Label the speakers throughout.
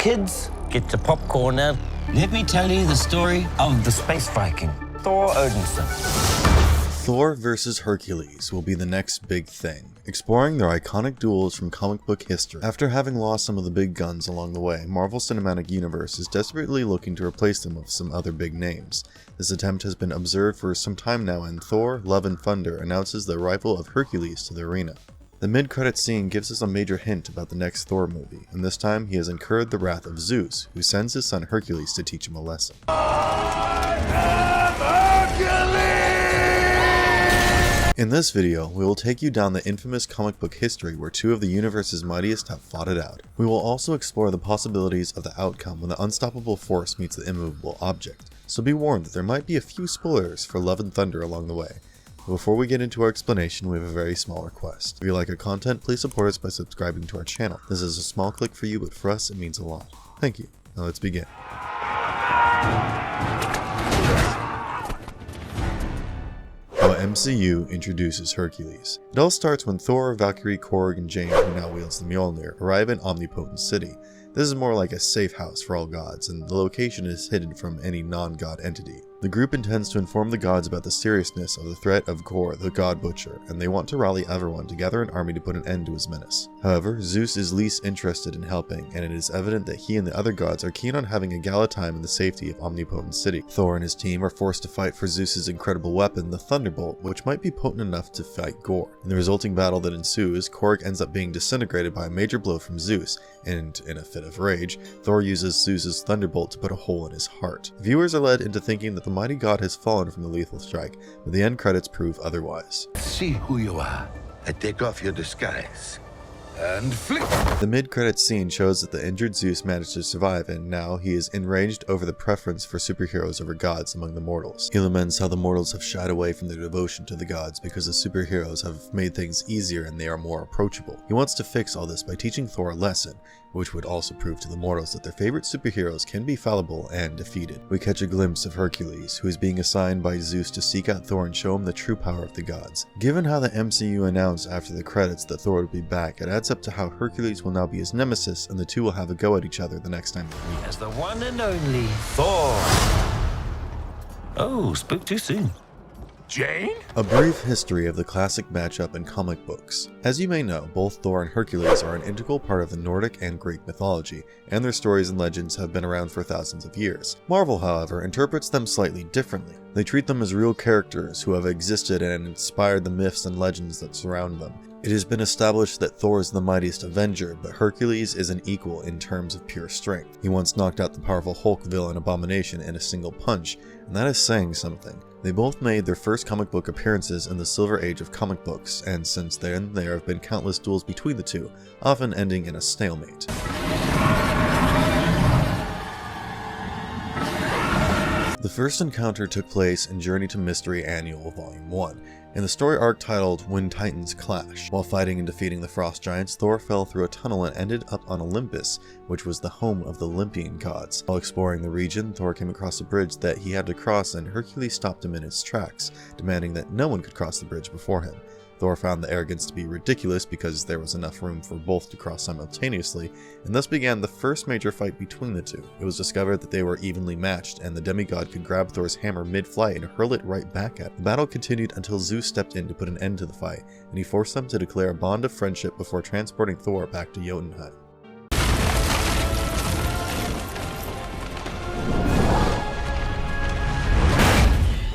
Speaker 1: kids, get your popcorn out. Let me tell you the story of the space Viking, Thor Odinson.
Speaker 2: Thor vs. Hercules will be the next big thing, exploring their iconic duels from comic book history. After having lost some of the big guns along the way, Marvel Cinematic Universe is desperately looking to replace them with some other big names. This attempt has been observed for some time now, and Thor: Love and Thunder announces the arrival of Hercules to the arena. The mid-credits scene gives us a major hint about the next Thor movie, and this time he has incurred the wrath of Zeus, who sends his son Hercules to teach him a lesson. In this video, we will take you down the infamous comic book history where two of the universe's mightiest have fought it out. We will also explore the possibilities of the outcome when the unstoppable force meets the immovable object, so be warned that there might be a few spoilers for Love and Thunder along the way. But before we get into our explanation, we have a very small request. If you like our content, please support us by subscribing to our channel. This is a small click for you, but for us it means a lot. Thank you. Now let's begin. How MCU introduces Hercules. It all starts when Thor, Valkyrie, Korg, and Jane, who now wields the Mjolnir, arrive in Omnipotent City. This is more like a safe house for all gods, and the location is hidden from any non-god entity. The group intends to inform the gods about the seriousness of the threat of Gore, the God Butcher, and they want to rally everyone to gather an army to put an end to his menace. However, Zeus is least interested in helping, and it is evident that he and the other gods are keen on having a gala time in the safety of Omnipotent City. Thor and his team are forced to fight for Zeus's incredible weapon, the Thunderbolt, which might be potent enough to fight Gore. In the resulting battle that ensues, Korg ends up being disintegrated by a major blow from Zeus, and in a fit of rage, Thor uses Zeus's Thunderbolt to put a hole in his heart. Viewers are led into thinking that the mighty god has fallen from the lethal strike, but the end credits prove otherwise.
Speaker 3: See who you are, and take off your disguise. And flick!
Speaker 2: The mid-credits scene shows that the injured Zeus managed to survive, and now he is enraged over the preference for superheroes over gods among the mortals. He laments how the mortals have shied away from their devotion to the gods because the superheroes have made things easier and they are more approachable. He wants to fix all this by teaching Thor a lesson, which would also prove to the mortals that their favorite superheroes can be fallible and defeated. We catch a glimpse of Hercules, who is being assigned by Zeus to seek out Thor and show him the true power of the gods. Given how the MCU announced after the credits that Thor would be back, it adds up to how Hercules will now be his nemesis, and the two will have a go at each other the next time they meet.
Speaker 1: As the one and only Thor. Oh, spoke too soon. Jane?
Speaker 2: A brief history of the classic matchup in comic books. As you may know, both Thor and Hercules are an integral part of the Nordic and Greek mythology, and their stories and legends have been around for thousands of years. Marvel, however, interprets them slightly differently. They treat them as real characters who have existed and inspired the myths and legends that surround them. It has been established that Thor is the mightiest Avenger, but Hercules is an equal in terms of pure strength. He once knocked out the powerful Hulk villain Abomination in a single punch, and that is saying something. They both made their first comic book appearances in the Silver Age of comic books, and since then there have been countless duels between the two, often ending in a stalemate. The first encounter took place in Journey to Mystery Annual Volume 1, in the story arc titled When Titans Clash. While fighting and defeating the Frost Giants, Thor fell through a tunnel and ended up on Olympus, which was the home of the Olympian gods. While exploring the region, Thor came across a bridge that he had to cross, and Hercules stopped him in his tracks, demanding that no one could cross the bridge before him. Thor found the arrogance to be ridiculous because there was enough room for both to cross simultaneously, and thus began the first major fight between the two. It was discovered that they were evenly matched, and the demigod could grab Thor's hammer mid-flight and hurl it right back at him. The battle continued until Zeus stepped in to put an end to the fight, and he forced them to declare a bond of friendship before transporting Thor back to Jotunheim.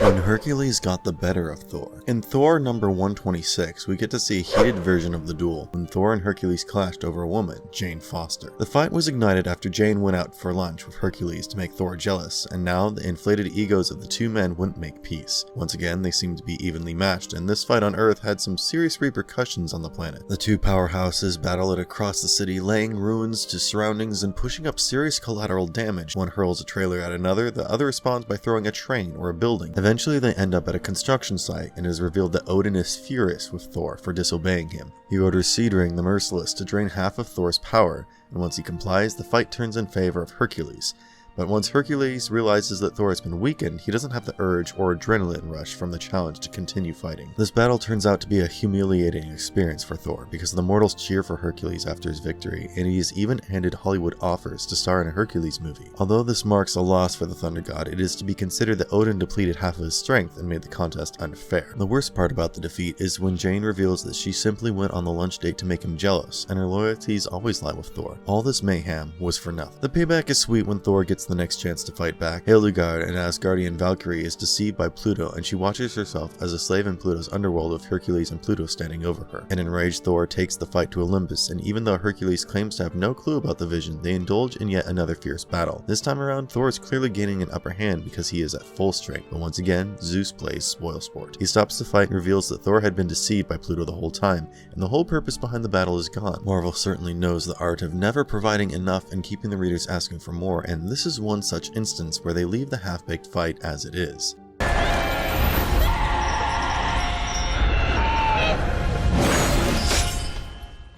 Speaker 2: When Hercules got the better of Thor. In Thor number 126, we get to see a heated version of the duel when Thor and Hercules clashed over a woman, Jane Foster. The fight was ignited after Jane went out for lunch with Hercules to make Thor jealous, and now the inflated egos of the two men wouldn't make peace. Once again, they seemed to be evenly matched, and this fight on Earth had some serious repercussions on the planet. The two powerhouses battled across the city, laying ruins to surroundings and pushing up serious collateral damage. One hurls a trailer at another, the other responds by throwing a train or a building. Eventually they end up at a construction site, and it is revealed that Odin is furious with Thor for disobeying him. He orders Seedring the Merciless to drain half of Thor's power, and once he complies, the fight turns in favor of Hercules. But once Hercules realizes that Thor has been weakened, he doesn't have the urge or adrenaline rush from the challenge to continue fighting. This battle turns out to be a humiliating experience for Thor, because the mortals cheer for Hercules after his victory, and he is even handed Hollywood offers to star in a Hercules movie. Although this marks a loss for the Thunder God, it is to be considered that Odin depleted half of his strength and made the contest unfair. The worst part about the defeat is when Jane reveals that she simply went on the lunch date to make him jealous, and her loyalties always lie with Thor. All this mayhem was for nothing. The payback is sweet when Thor gets the next chance to fight back. Hildegard, an Asgardian Valkyrie, is deceived by Pluto, and she watches herself as a slave in Pluto's underworld with Hercules and Pluto standing over her. An enraged Thor takes the fight to Olympus, and even though Hercules claims to have no clue about the vision, they indulge in yet another fierce battle. This time around, Thor is clearly gaining an upper hand because he is at full strength, but once again, Zeus plays spoilsport. He stops the fight and reveals that Thor had been deceived by Pluto the whole time, and the whole purpose behind the battle is gone. Marvel certainly knows the art of never providing enough and keeping the readers asking for more, and this is one such instance where they leave the half-baked fight as it is.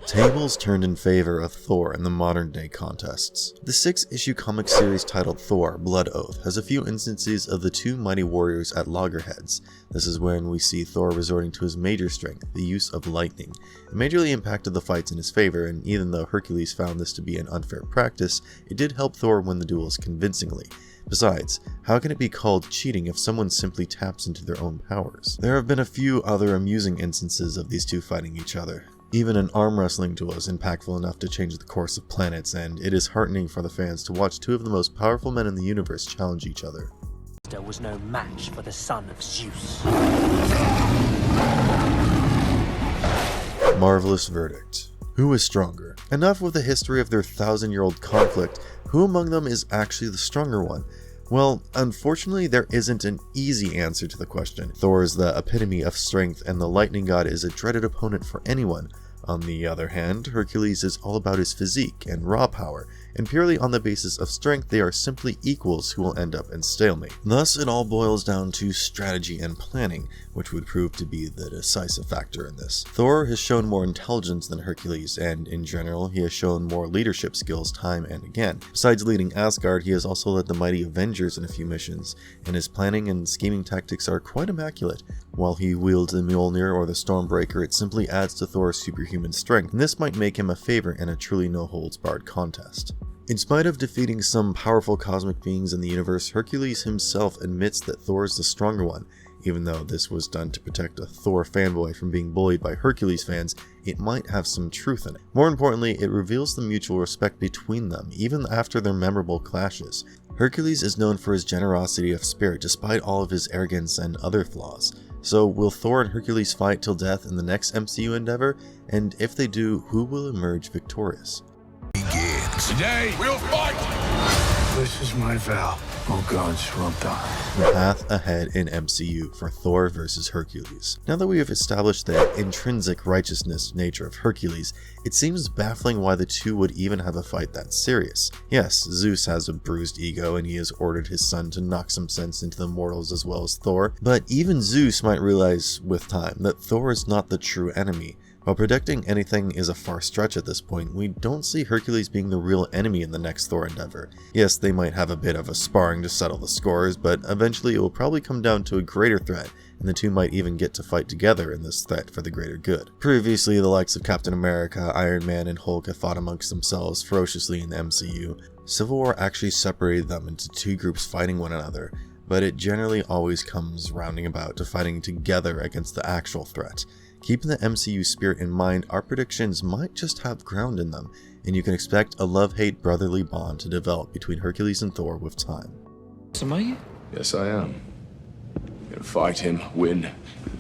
Speaker 2: Tables turned in favor of Thor in the modern day contests. The 6-issue comic series titled Thor: Blood Oath has a few instances of the two mighty warriors at loggerheads. This is when we see Thor resorting to his major strength, the use of lightning. It majorly impacted the fights in his favor, and even though Hercules found this to be an unfair practice, it did help Thor win the duels convincingly. Besides, how can it be called cheating if someone simply taps into their own powers? There have been a few other amusing instances of these two fighting each other. Even an arm wrestling duel is impactful enough to change the course of planets, and it is heartening for the fans to watch two of the most powerful men in the universe challenge each other.
Speaker 4: There was no match for the son of Zeus.
Speaker 2: Marvelous verdict. Who is stronger? Enough with the history of their 1,000-year-old conflict. Who among them is actually the stronger one? Well, unfortunately, there isn't an easy answer to the question. Thor is the epitome of strength, and the lightning god is a dreaded opponent for anyone. On the other hand, Hercules is all about his physique and raw power, and purely on the basis of strength, they are simply equals who will end up in stalemate. Thus, it all boils down to strategy and planning, which would prove to be the decisive factor in this. Thor has shown more intelligence than Hercules, and in general, he has shown more leadership skills time and again. Besides leading Asgard, he has also led the mighty Avengers in a few missions, and his planning and scheming tactics are quite immaculate. While he wields the Mjolnir or the Stormbreaker, it simply adds to Thor's superhuman strength, and this might make him a favorite in a truly no-holds-barred contest. In spite of defeating some powerful cosmic beings in the universe, Hercules himself admits that Thor is the stronger one. Even though this was done to protect a Thor fanboy from being bullied by Hercules fans, it might have some truth in it. More importantly, it reveals the mutual respect between them, even after their memorable clashes. Hercules is known for his generosity of spirit despite all of his arrogance and other flaws. So will Thor and Hercules fight till death in the next MCU endeavor? And if they do, who will emerge victorious?
Speaker 3: Today, we'll fight!
Speaker 5: This is my vow. Oh gods, well done.
Speaker 2: The path ahead in MCU for Thor vs. Hercules. Now that we have established the intrinsic righteousness nature of Hercules, it seems baffling why the two would even have a fight that serious. Yes, Zeus has a bruised ego and he has ordered his son to knock some sense into the mortals as well as Thor, but even Zeus might realize with time that Thor is not the true enemy. While predicting anything is a far stretch at this point, we don't see Hercules being the real enemy in the next Thor endeavor. Yes, they might have a bit of a sparring to settle the scores, but eventually it will probably come down to a greater threat, and the two might even get to fight together in this threat for the greater good. Previously, the likes of Captain America, Iron Man, and Hulk have fought amongst themselves ferociously in the MCU. Civil War actually separated them into two groups fighting one another, but it generally always comes rounding about to fighting together against the actual threat. Keeping the MCU spirit in mind, our predictions might just have ground in them, and you can expect a love-hate brotherly bond to develop between Hercules and Thor with time.
Speaker 5: Am I? Yes, I am. Gonna fight him, win,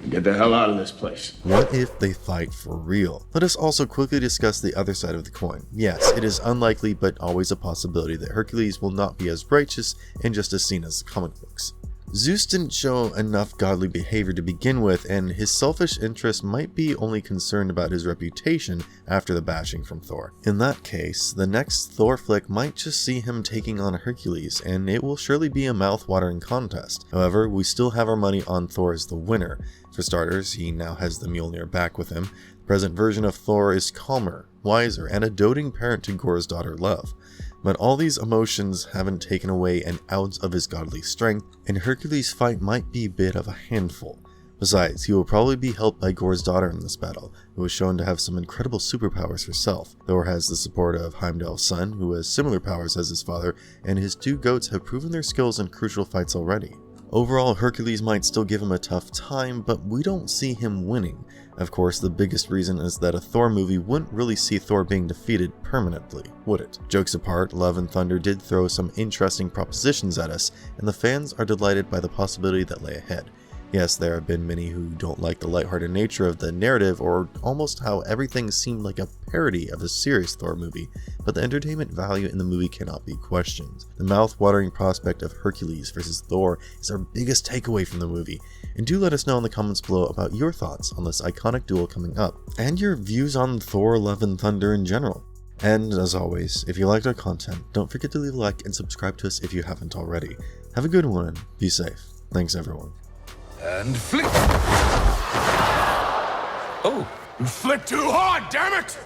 Speaker 5: and get the hell out of this place.
Speaker 2: What if they fight for real? Let us also quickly discuss the other side of the coin. Yes, it is unlikely but always a possibility that Hercules will not be as righteous and just as seen as the comic books. Zeus didn't show enough godly behavior to begin with, and his selfish interest might be only concerned about his reputation after the bashing from Thor. In that case, the next Thor flick might just see him taking on Hercules, and it will surely be a mouth-watering contest. However, we still have our money on Thor as the winner. For starters, he now has the Mjolnir back with him. The present version of Thor is calmer, wiser, and a doting parent to Gor's daughter Love. But all these emotions haven't taken away an ounce of his godly strength, and Hercules' fight might be a bit of a handful. Besides, he will probably be helped by Gor's daughter in this battle, who is shown to have some incredible superpowers herself. Thor has the support of Heimdall's son, who has similar powers as his father, and his two goats have proven their skills in crucial fights already. Overall, Hercules might still give him a tough time, but we don't see him winning. Of course, the biggest reason is that a Thor movie wouldn't really see Thor being defeated permanently, would it? Jokes apart, Love and Thunder did throw some interesting propositions at us, and the fans are delighted by the possibility that lay ahead. Yes, there have been many who don't like the lighthearted nature of the narrative, or almost how everything seemed like a parody of a serious Thor movie, but the entertainment value in the movie cannot be questioned. The mouth-watering prospect of Hercules versus Thor is our biggest takeaway from the movie, and do let us know in the comments below about your thoughts on this iconic duel coming up, and your views on Thor, Love and Thunder in general. And as always, if you liked our content, don't forget to leave a like and subscribe to us if you haven't already. Have a good one and be safe. Thanks everyone.
Speaker 3: And flick!
Speaker 1: Oh!
Speaker 5: You flick too hard, damn it!